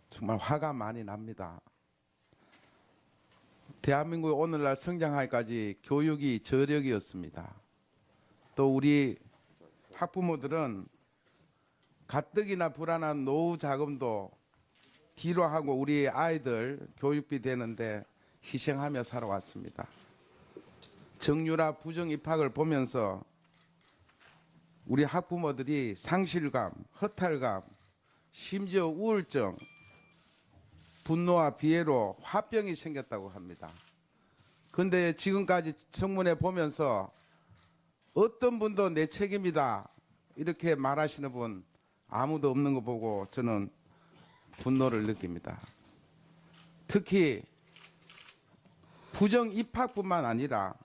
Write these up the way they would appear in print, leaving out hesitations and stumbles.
정말 화가 많이 납니다. 대한민국이 오늘날 성장하기까지 교육이 저력이었습니다. 또 우리 학부모들은 가뜩이나 불안한 노후 자금도 뒤로 하고 우리 아이들 교육비 되는데 희생하며 살아왔습니다. 정유라 부정 입학을 보면서 우리 학부모들이 상실감, 허탈감, 심지어 우울증, 분노와 비애로 화병이 생겼다고 합니다. 그런데 지금까지 청문회 보면서 어떤 분도 내 책임이다 이렇게 말하시는 분 아무도 없는 거 보고 저는 분노를 느낍니다. 특히 부정 입학뿐만 아니라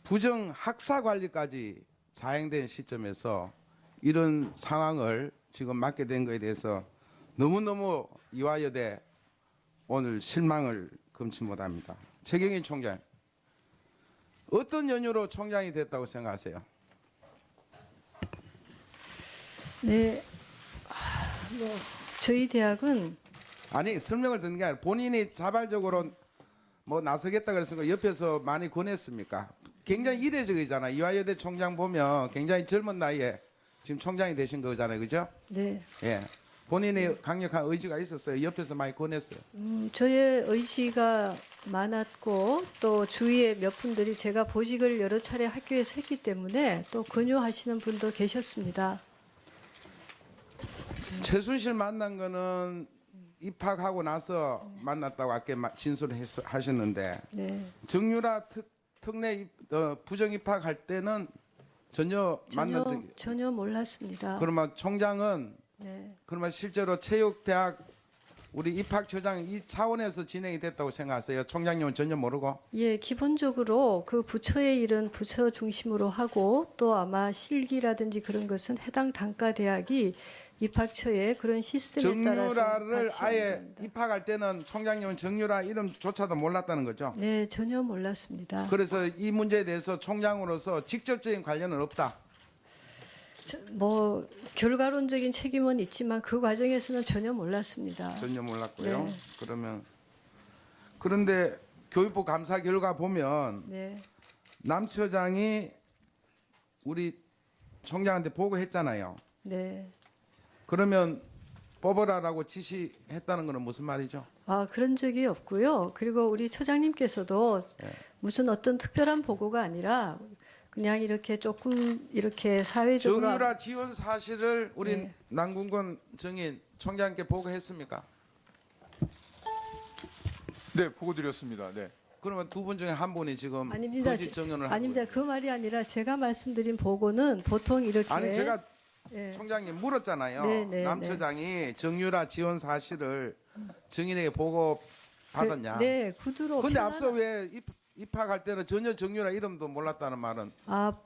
부정 학사 관리까지 자행된 시점에서 이런 상황을 지금 맞게 된 것에 대해서 너무너무 이화여대 오늘 실망을 금치 못합니다. 최경희 총장, 어떤 연유로 총장이 됐다고 생각하세요? 네, 저희 대학은 아니 설명을 듣는 게 아니라 본인이 자발적으로 뭐 나서겠다 그랬으니까 옆에서 많이 권했습니까? 굉장히 이례적이잖아요. 이화여대 총장 보면 굉장히 젊은 나이에 지금 총장이 되신 거잖아요, 그죠? 네, 예. 본인의 강력한 의지가 있었어요. 옆에서 많이 권했어요. 저의 의지가 많았고 또 주위에 몇 분들이 제가 보직을 여러 차례 학교에서 했기 때문에 또 권유하시는 분도 계셨습니다. 최순실 만난 거는 입학하고 나서 만났다고 아까 진술하셨는데 네, 정유라 특례 부정 입학할 때는 전혀 만난 적이 전혀 몰랐습니다. 그러면 총장은 네, 그러면 실제로 체육대학 우리 입학처장 이 차원에서 진행이 됐다고 생각하세요? 총장님은 전혀 모르고? 예, 기본적으로 그 부처의 일은 부처 중심으로 하고 또 아마 실기라든지 그런 것은 해당 단과 대학이 입학처의 그런 시스템에 따라서 정유라를 같이 아예 합니다. 입학할 때는 총장님은 정유라 이름조차도 몰랐다는 거죠? 네, 전혀 몰랐습니다. 그래서 이 문제에 대해서 총장으로서 직접적인 관련은 없다. 뭐 결과론적인 책임은 있지만 그 과정에서는 전혀 몰랐습니다. 전혀 몰랐고요. 네. 그러면 그런데 교육부 감사 결과 보면 네, 남 처장이 우리 총장한테 보고했잖아요. 네. 그러면 뽑아라라고 지시했다는 것은 무슨 말이죠? 아, 그런 적이 없고요. 그리고 우리 처장님께서도 네. 무슨 어떤 특별한 보고가 아니라 그냥 이렇게 조금 이렇게 사회적으로 정유라 지원 사실을 우리 네. 남궁건 정인 총장께 보고했습니까? 네, 보고 드렸습니다. 네. 그러면 두 분 중에 한 분이 지금 아닙니다. 거짓 정연을 하고 아닙니다. 있어요. 그 말이 아니라 제가 말씀드린 보고는 보통 이렇게 아니 제가 예. 총장님 물었잖아요. 네, 네, 남 네. 처장이 정유라 지원 사실을 정인에게 보고 받았냐? 네, 구두로 근데 편안한- 앞서 왜 입학할 때는 전혀 정유라 이름도 몰랐다는 말은 아,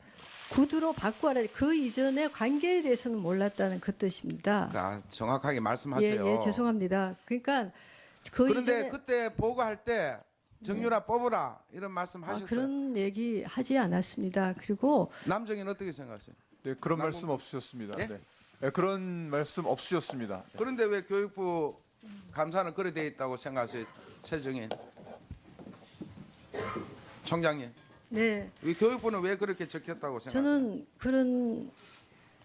구두로 바꾸라. 그 이전의 관계에 대해서는 몰랐다는 그 뜻입니다. 정확하게 말씀하세요. 예, 예, 죄송합니다. 그러니까 그 그런데 이전에 그때 보고할 때 정유라 뽑으라 이런 아, 말씀하셨어요. 그런 얘기 하지 않았습니다. 그리고 남정인 어떻게 생각하세요? 네, 그런 남궁- 말씀 없으셨습니다. 예? 네. 네, 그런 말씀 없으셨습니다. 네. 그런데 왜 교육부 감사는 그래 돼 있다고 생각하세요? 최정인 총장님, 네, 이 교육부는 왜 그렇게 적혔다고 생각하세요? 저는 그런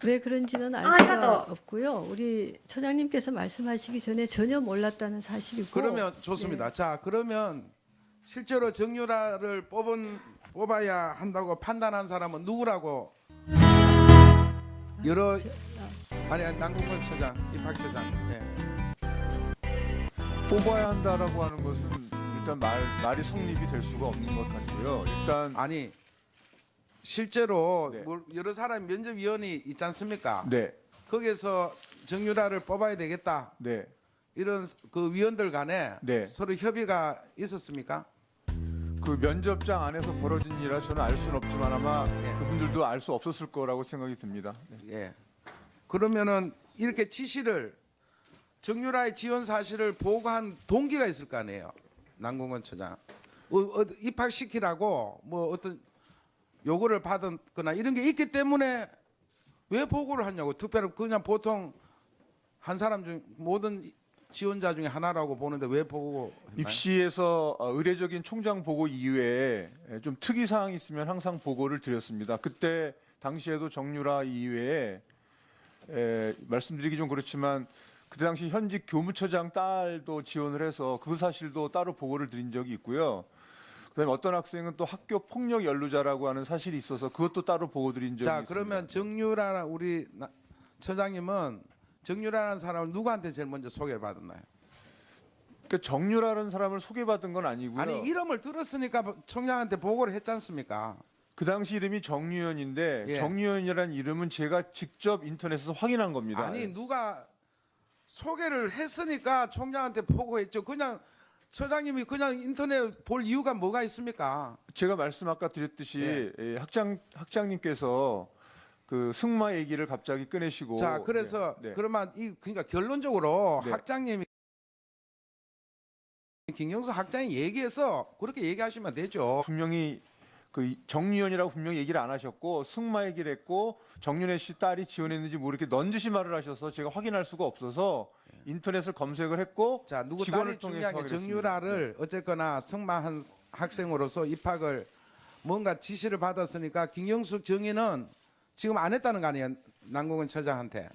왜 그런지는 알 수가 없고요. 우리 처장님께서 말씀하시기 전에 전혀 몰랐다는 사실이고. 그러면 좋습니다. 네. 자, 그러면 실제로 정유라를 뽑아야 한다고 판단한 사람은 누구라고? 여러 아니 남궁건 처장, 입학처장. 네. 뽑아야 한다라고 하는 것은 일단 말이 성립이 될 수가 없는 것 같고요. 일단 아니 실제로 네. 여러 사람 면접위원이 있지 않습니까? 네, 거기에서 정유라를 뽑아야 되겠다. 네, 이런 그 위원들 간에 네. 서로 협의가 있었습니까? 그 면접장 안에서 벌어진 일이라 저는 알 수는 없지만 아마 네. 그분들도 알 수 없었을 거라고 생각이 듭니다. 네. 예. 그러면은 이렇게 지시를 정유라의 지원 사실을 보고한 동기가 있을 거 아니에요. 남궁건 처장. 입학시키라고 뭐 어떤 요구를 받았거나 이런 게 있기 때문에 왜 보고를 하냐고. 특별히 그냥 보통 한 사람 중 모든 지원자 중에 하나라고 보는데 왜 보고 했나요? 입시에서 의례적인 총장 보고 이외에 좀 특이 사항이 있으면 항상 보고를 드렸습니다. 그때 당시에도 정유라 이외에 말씀드리기 좀 그렇지만 그때 당시 현직 교무처장 딸도 지원을 해서 그 사실도 따로 보고를 드린 적이 있고요. 그다음에 어떤 학생은 또 학교 폭력 연루자라고 하는 사실이 있어서 그것도 따로 보고 드린 적이 자, 있습니다. 그러면 정유라 우리 처장님은 정유라라는 사람을 누구한테 제일 먼저 소개받았나요? 그러니까 정유라는 사람을 소개받은 건 아니고요. 아니 이름을 들었으니까 총장한테 보고를 했지 않습니까? 그 당시 이름이 정유현인데 예. 정유현이라는 이름은 제가 직접 인터넷에서 확인한 겁니다. 아니 누가 소개를 했으니까 총장한테 보고했죠. 그냥 처장님이 그냥 인터넷 볼 이유가 뭐가 있습니까? 제가 말씀 아까 드렸듯이 예. 학장님께서 그 승마 얘기를 갑자기 꺼내시고 자, 그래서 네. 그러면 그러니까 결론적으로 네. 학장님이 김경수 학장이 얘기해서 그렇게 얘기하시면 되죠. 분명히 그 정유현이라고 분명히 얘기를 안 하셨고 승마 얘기를 했고 정윤혜 씨 딸이 지원했는지 모르게 넌지시 말을 하셔서 제가 확인할 수가 없어서 인터넷을 검색을 했고 자, 누구 직원을 딸이 통해서 중요한 게 확인했습니다. 정유라를 어쨌거나 승마한 학생으로서 입학을 뭔가 지시를 받았으니까 김경수 정의는 지금 안 했다는 거 아니에요? 남궁은 처장한테.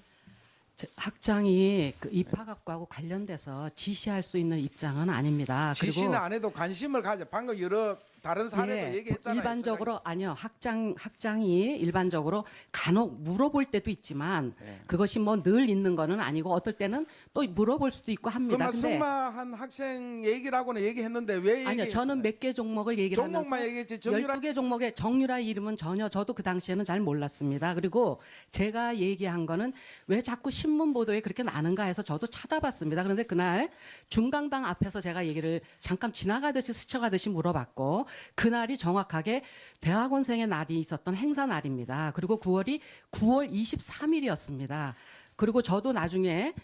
학장이 그 입학학과하고 관련돼서 지시할 수 있는 입장은 아닙니다. 지시는 안 해도 관심을 가져. 방금 여러 다른 사례도 예, 얘기했잖아요. 일반적으로 아니요. 학장이 일반적으로 간혹 물어볼 때도 있지만 예. 그것이 뭐 늘 있는 거는 아니고 어떨 때는 또 물어볼 수도 있고 합니다. 그러면 근데 승마한 학생 얘기라고는 얘기했는데 왜 얘기? 아니요. 저는 몇 개 종목을 얘기를 종목만 하면서 얘기했지. 정유라 12개 종목의 정유라 이름은 전혀 저도 그 당시에는 잘 몰랐습니다. 그리고 제가 얘기한 거는 왜 자꾸 신문 보도에 그렇게 나는가 해서 저도 찾아봤습니다. 그런데 그날 중강당 앞에서 제가 얘기를 잠깐 지나가듯이 스쳐가듯이 물어봤고 그날이 정확하게 대학원생의 날이 있었던 행사 날입니다. 그리고 9월 23일이었습니다. 그리고 저도 나중에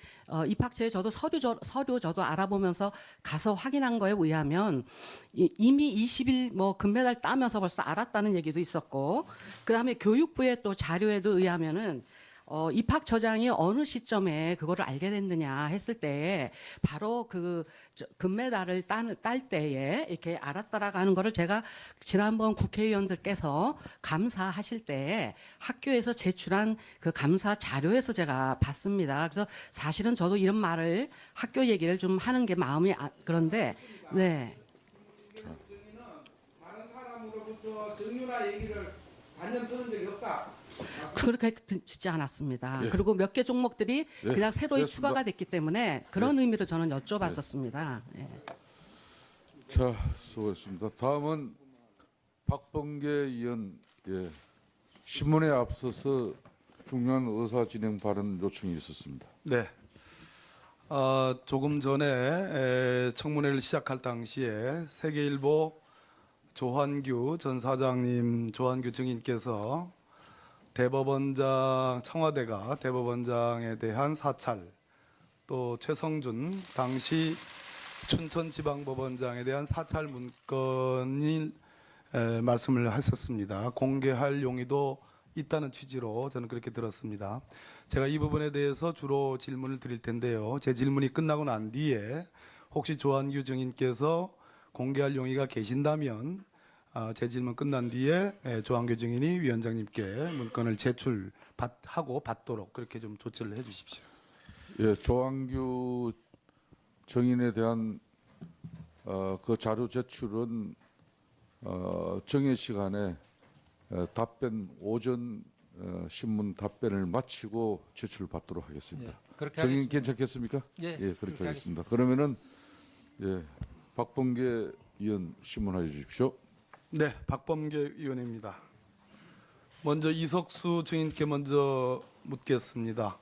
입학처에 저도 서류 저도 알아보면서 가서 확인한 거에 의하면 이미 20일 뭐 금메달 따면서 벌써 알았다는 얘기도 있었고 그다음에 교육부의 또 자료에도 의하면은 입학처장이 어느 시점에 그거를 알게 됐느냐 했을 때 바로 그 금메달을 딸 때에 이렇게 알았다라고 하는 거를 제가 지난번 국회의원들께서 감사하실 때 학교에서 제출한 그 감사 자료에서 제가 봤습니다. 그래서 사실은 저도 이런 말을 학교 얘기를 좀 하는 게 마음이 그런데 네. 다른 사람으로부터 정유라 얘기를 단연 들은 적이 없다. 그렇게 듣지 않았습니다. 예. 그리고 몇 개 종목들이 예, 그냥 새로이 됐습니다. 추가가 됐기 때문에 그런 의미로 저는 여쭤봤었습니다. 예. 자, 수고했습니다. 다음은 박범계 의원, 예, 신문에 앞서서 중요한 의사 진행 발언 요청이 있었습니다. 네. 조금 전에 청문회를 시작할 당시에 세계일보 조한규 전 사장님, 조한규 증인께서 대법원장 청와대가 대법원장에 대한 사찰 또 최성준 당시 춘천지방법원장에 대한 사찰 문건이 말씀을 하셨습니다. 공개할 용의도 있다는 취지로 저는 그렇게 들었습니다. 제가 이 부분에 대해서 주로 질문을 드릴 텐데요. 제 질문이 끝나고 난 뒤에 혹시 조한규 증인께서 공개할 용의가 계신다면 제 질문 끝난 뒤에 조한규 증인이 위원장님께 문건을 제출하고 받도록 그렇게 좀 조치를 해주십시오. 예, 조항규 정인에 대한 그 자료 제출은 정해 시간에 답변 오전 신문 답변을 마치고 제출받도록 하겠습니다. 그렇게 정인 하겠습니다. 괜찮겠습니까? 예, 그렇게 그렇게 하겠습니다. 그러면은 예, 박범계 의원 신문하여 주십시오. 네, 박범계 의원입니다. 먼저 이석수 증인께 먼저 묻겠습니다.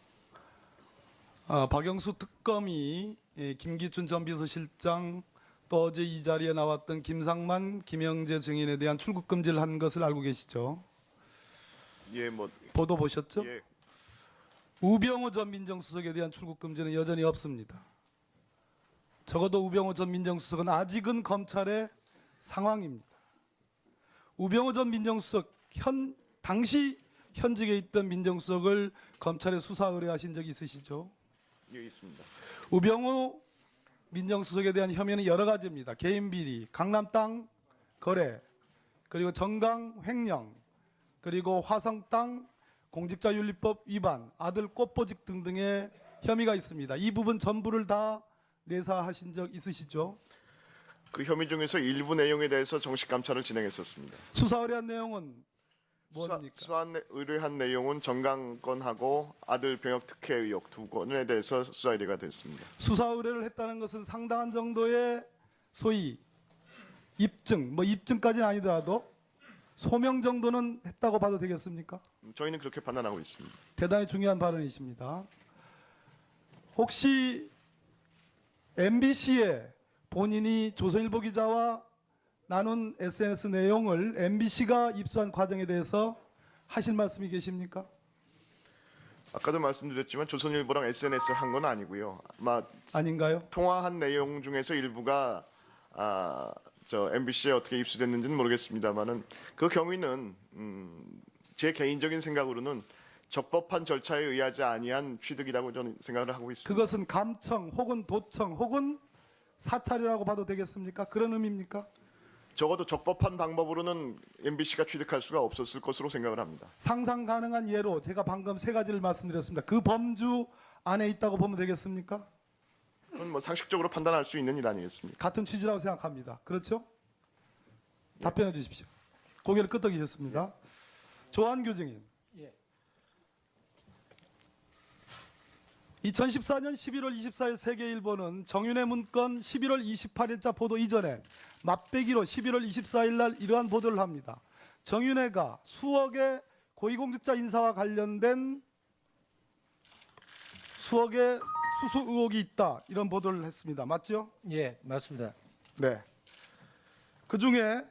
박영수 특검이 김기춘 전 비서실장 또 어제 이 자리에 나왔던 김상만, 김영재 증인에 대한 출국 금지를 한 것을 알고 계시죠? 예, 뭐 보도 보셨죠? 예, 우병우 전 민정수석에 대한 출국 금지는 여전히 없습니다. 적어도 우병우 전 민정수석은 아직은 검찰의 상황입니다. 우병우 전 민정수석 당시 현직에 있던 민정수석을 검찰에 수사 의뢰하신 적이 있으시죠? 예, 있습니다. 우병우 민정수석에 대한 혐의는 여러 가지입니다. 개인 비리, 강남 땅 거래, 그리고 정강 횡령, 그리고 화성 땅 공직자윤리법 위반, 아들 꽃보직 등등의 혐의가 있습니다. 이 부분 전부를 다 내사하신 적 있으시죠? 그 혐의 중에서 일부 내용에 대해서 정식 감찰을 진행했었습니다. 수사 의뢰한 내용은 뭐입니까? 의뢰한 내용은 정강건하고 아들 병역 특혜 의혹 두 건에 대해서 수사 의뢰가 됐습니다. 수사 의뢰를 했다는 것은 상당한 정도의 소위 입증, 뭐 입증까지는 아니더라도 소명 정도는 했다고 봐도 되겠습니까? 저희는 그렇게 판단하고 있습니다. 대단히 중요한 발언이십니다. 혹시 MBC에 본인이 조선일보 기자와 나눈 SNS 내용을 MBC가 입수한 과정에 대해서 하실 말씀이 계십니까? 아까도 말씀드렸지만 조선일보랑 SNS를 한 건 아니고요. 아마 아닌가요? 통화한 내용 중에서 일부가 MBC에 어떻게 입수됐는지는 모르겠습니다만은 그 경위는 제 개인적인 생각으로는 적법한 절차에 의하지 아니한 취득이라고 저는 생각을 하고 있습니다. 그것은 감청 혹은 도청 혹은 사찰이라고 봐도 되겠습니까? 그런 의미입니까? 적어도 적법한 방법으로는 MBC가 취득할 수가 없었을 것으로 생각을 합니다. 상상 가능한 예로 제가 방금 세 가지를 말씀드렸습니다. 그 범주 안에 있다고 보면 되겠습니까? 그건 뭐 상식적으로 판단할 수 있는 일 아니겠습니까? 같은 취지라고 생각합니다. 그렇죠? 답변해 주십시오. 고개를 끄덕이셨습니다. 조한규 증인. 2014년 11월 24일 세계일보는 정윤회 문건 11월 28일자 보도 이전에 맛배기로 11월 24일 날 이러한 보도를 합니다. 정윤회가 수억의 고위공직자 인사와 관련된 수억의 수수 의혹이 있다. 이런 보도를 했습니다. 맞죠? 예, 맞습니다. 네. 그 중에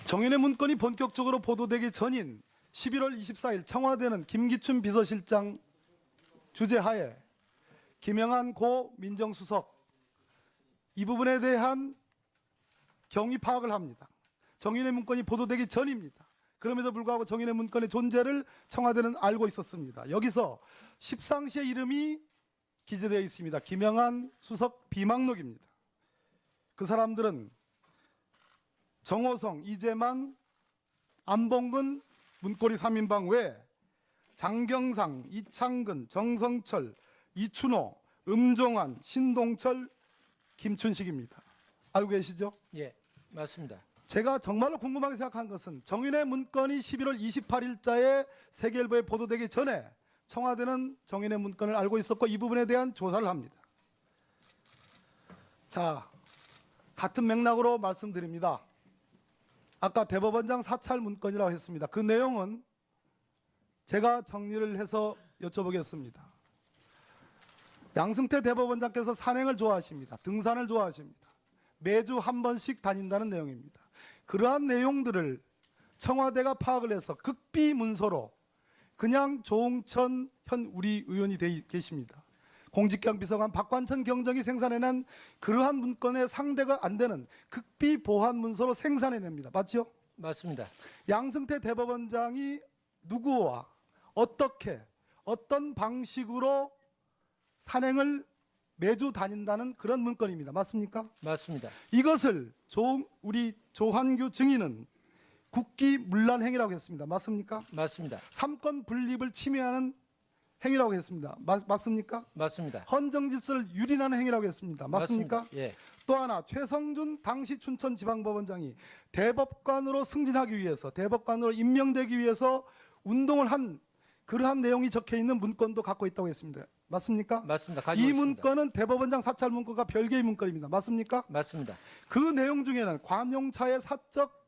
정윤회 문건이 본격적으로 보도되기 전인 11월 24일 청와대는 김기춘 비서실장 주재하에 김영한 고 민정수석 이 부분에 대한 경위 파악을 합니다. 정윤회 문건이 보도되기 전입니다. 그럼에도 불구하고 정윤회 문건의 존재를 청와대는 알고 있었습니다. 여기서 십상시의 이름이 기재되어 있습니다. 김영한 수석 비망록입니다. 그 사람들은 정호성, 이재만, 안봉근 문고리 3인방 외 장경상, 이창근, 정성철, 이춘호, 음종환, 신동철, 김춘식입니다. 알고 계시죠? 예, 맞습니다. 제가 정말로 궁금하게 생각한 것은 정윤회 문건이 11월 28일자에 세계일보에 보도되기 전에 청와대는 정윤회 문건을 알고 있었고 이 부분에 대한 조사를 합니다. 자, 같은 맥락으로 말씀드립니다. 아까 대법원장 사찰 문건이라고 했습니다. 그 내용은 제가 정리를 해서 여쭤보겠습니다. 양승태 대법원장께서 산행을 좋아하십니다. 등산을 좋아하십니다. 매주 한 번씩 다닌다는 내용입니다. 그러한 내용들을 청와대가 파악을 해서 극비 문서로 그냥 조홍천 현 우리 의원이 계십니다. 공직경 비서관 박관천 경정이 생산해낸 그러한 문건의 상대가 안 되는 극비 보안 문서로 생산해냅니다. 맞죠? 맞습니다. 양승태 대법원장이 누구와 어떻게 어떤 방식으로 산행을 매주 다닌다는 그런 문건입니다. 맞습니까? 맞습니다. 이것을 우리 조한규 증인은 국기문란 행위라고 했습니다. 맞습니까? 맞습니다. 삼권 분립을 침해하는 행위라고 했습니다. 맞습니까? 맞습니다. 헌정 질서를 유린하는 행위라고 했습니다. 맞습니까? 예, 또 하나 최성준 당시 춘천지방법원장이 대법관으로 승진하기 위해서 대법관으로 임명되기 위해서 운동을 한 그러한 내용이 적혀 있는 문건도 갖고 있다고 했습니다. 맞습니까? 맞습니다. 가지고 이 있습니다. 문건은 대법원장 사찰 문건과 별개의 문건입니다. 맞습니까? 맞습니다. 그 내용 중에는 관용차의 사적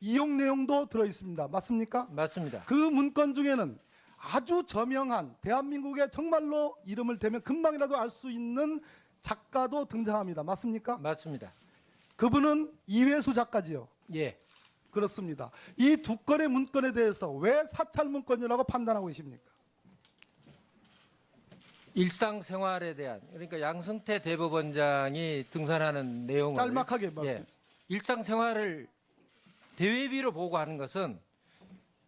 이용 내용도 들어 있습니다. 맞습니까? 맞습니다. 그 문건 중에는 아주 저명한 대한민국의 정말로 이름을 대면 금방이라도 알 수 있는 작가도 등장합니다. 맞습니까? 맞습니다. 그분은 이회수 작가지요. 예, 그렇습니다. 이 두 건의 문건에 대해서 왜 사찰 문건이라고 판단하고 계십니까? 일상생활에 대한 그러니까 양승태 대법원장이 등산하는 내용을 짤막하게 말씀해 주세요. 일상생활을 대외비로 보고하는 것은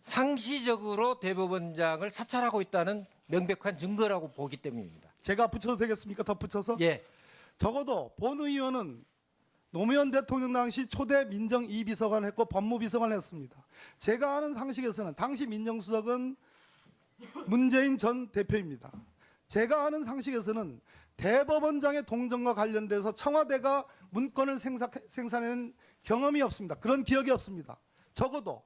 상시적으로 대법원장을 사찰하고 있다는 명백한 증거라고 보기 때문입니다. 제가 붙여도 되겠습니까? 덧붙여서? 예, 적어도 본 의원은 노무현 대통령 당시 초대 민정 2비서관 했고 법무비서관 했습니다. 제가 아는 상식에서는 당시 민정수석은 문재인 전 대표입니다. 제가 아는 상식에서는 대법원장의 동정과 관련돼서 청와대가 문건을 생산하는 경험이 없습니다. 그런 기억이 없습니다. 적어도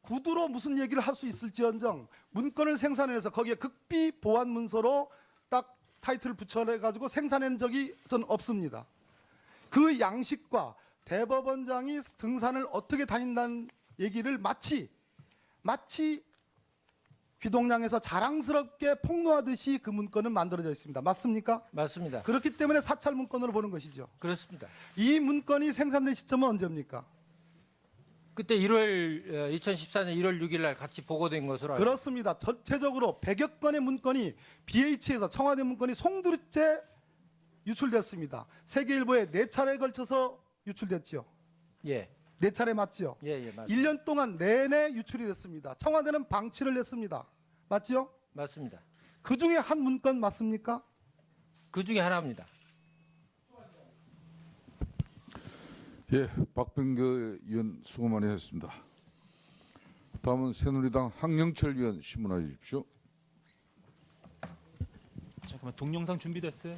구두로 무슨 얘기를 할 수 있을지언정 문건을 생산해서 거기에 극비 보안 문서로 딱 타이틀을 붙여가지고 생산한 적이 전 없습니다. 그 양식과 대법원장이 등산을 어떻게 다닌다는 얘기를 마치 귀동량에서 자랑스럽게 폭로하듯이 그 문건은 만들어져 있습니다. 맞습니까? 맞습니다. 그렇기 때문에 사찰 문건으로 보는 것이죠. 그렇습니다. 이 문건이 생산된 시점은 언제입니까? 그때 2014년 1월 6일 날 같이 보고된 것으로 알고 그렇습니다. 전체적으로 100여 건의 문건이 BH에서 청와대 문건이 송두리째 유출됐습니다. 세계일보에 4차례에 걸쳐서 유출됐죠. 예, 4차례 맞죠? 예, 맞습니다. 1년 동안 내내 유출이 됐습니다. 청와대는 방치를 했습니다. 맞죠? 맞습니다. 그 중에 한 문건 맞습니까? 그 중에 하나입니다. 예, 박병계 의원 수고 많이 했습니다. 다음은 새누리당 황영철 의원 신문하여 주십시오. 잠깐만 동영상 준비됐어요?